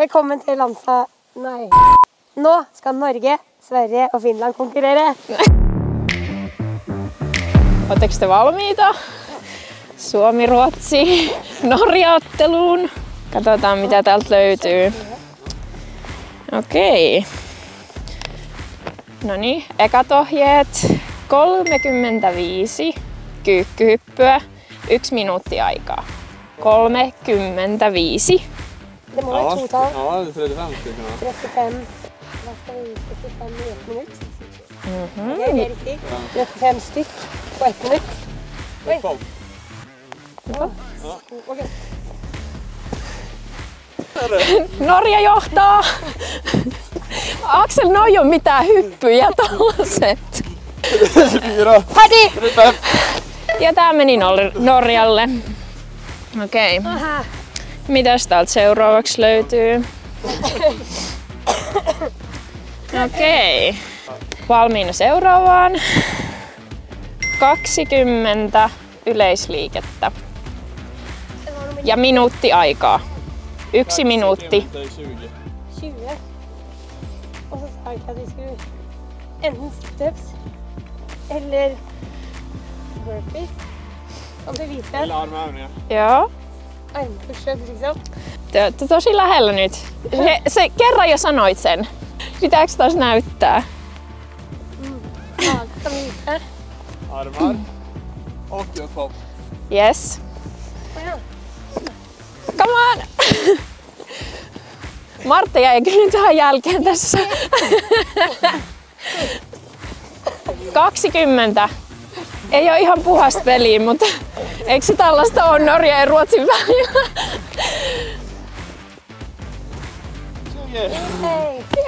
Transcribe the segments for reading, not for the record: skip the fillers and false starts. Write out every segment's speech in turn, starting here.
Velkommen til landslaget. Nei. Nå skal Norge, Sverige og Finland konkurrere. Oletteko te valmiita? Suomi, Ruotsi, Norja-otteluun. Katsotaan mitä täältä löytyy. Okei. Noniin, ekat ohjeet. 35 kyykkyhyppyä, 1 minuutti aikaa. 35. Det må være total. Ja, 35 stycken. 35. Hva skal vi 35 i 1 minutt? Okay, det er riktig. 35 stykk på 1 minutt. Oi. Okay. Norja johtaa! Aksel, noi on mitään hyppyjä tollaset. Hadi! Ja tää meni Norjalle. Okei. Mitäs täältä seuraavaksi löytyy? Okei. Valmiina seuraavaan. 20 yleisliikettä. Ja minuutti aikaa. 1 minuutti. 20. Og så sa jeg at vi skulle enten sit-ups eller burpees. Kan du vise? Eller armhävningar. Joo. Armpush-ups liksom. Te olette tosi lähellä nyt. Se kerran jo sanoit sen. Pitääkö taas näyttää? Ja, kan vi vise? Armar. Och upp hopp. Yes. Ja. Come on! Martta jäi kyllä nyt vähän jälkeen tässä. 20. Ei ole ihan puhasta peliä, mutta eikö se tällaista ole Norja ja Ruotsin välillä?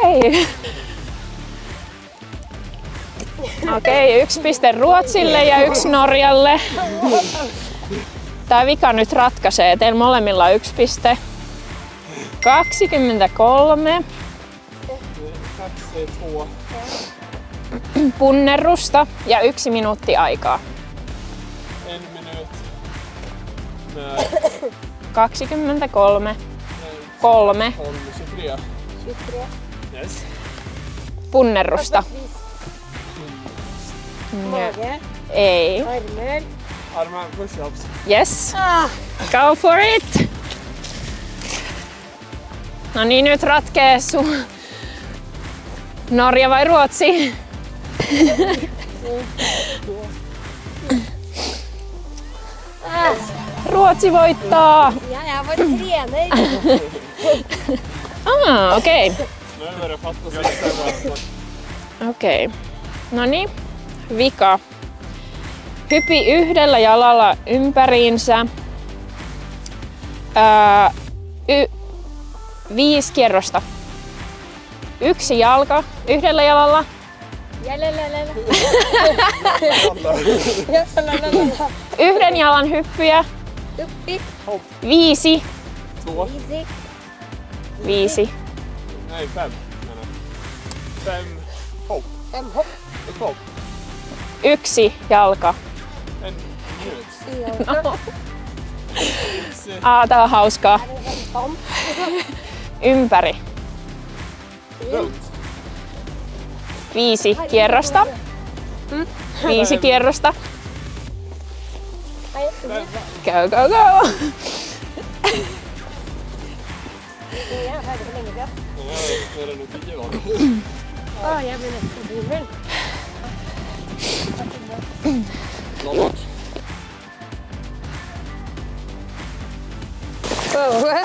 Ei. Okei, 1 piste Ruotsille ja 1 Norjalle. Tää vika nyt ratkaisee. Teillä molemmilla on 1 piste. 23. Punnerrusta ja 1 minuutti aikaa. 1 minut. 23. 3. 23. 23. Yes. Punnerrusta. Mage. Ei. Armer. Armar push-ups. Yes. Go for it! No niin, nyt ratkee Norja vai Ruotsi? Ruotsi voittaa! Jeg var trener. Okei. Nu börjar jag fatta sig. Okei. No niin, vika. Hypi yhdellä jalalla ympäriinsä. 5 kierrosta. 1 jalka yhdellä jalalla. Yhden jalan hyppyjä. 5. 5. Nej, 5. 5 hopp. 5 hopp. Upp hopp. 1 jalka. 1 minut. No. Tää on hauskaa. Ympäri. Runt. 5 kierrosta. 5 kierrosta. Go, go, go! Jeg har det for lenge siden. Nu är det nog 10 var. Jeg ble nesten svimmel. Något. Okay.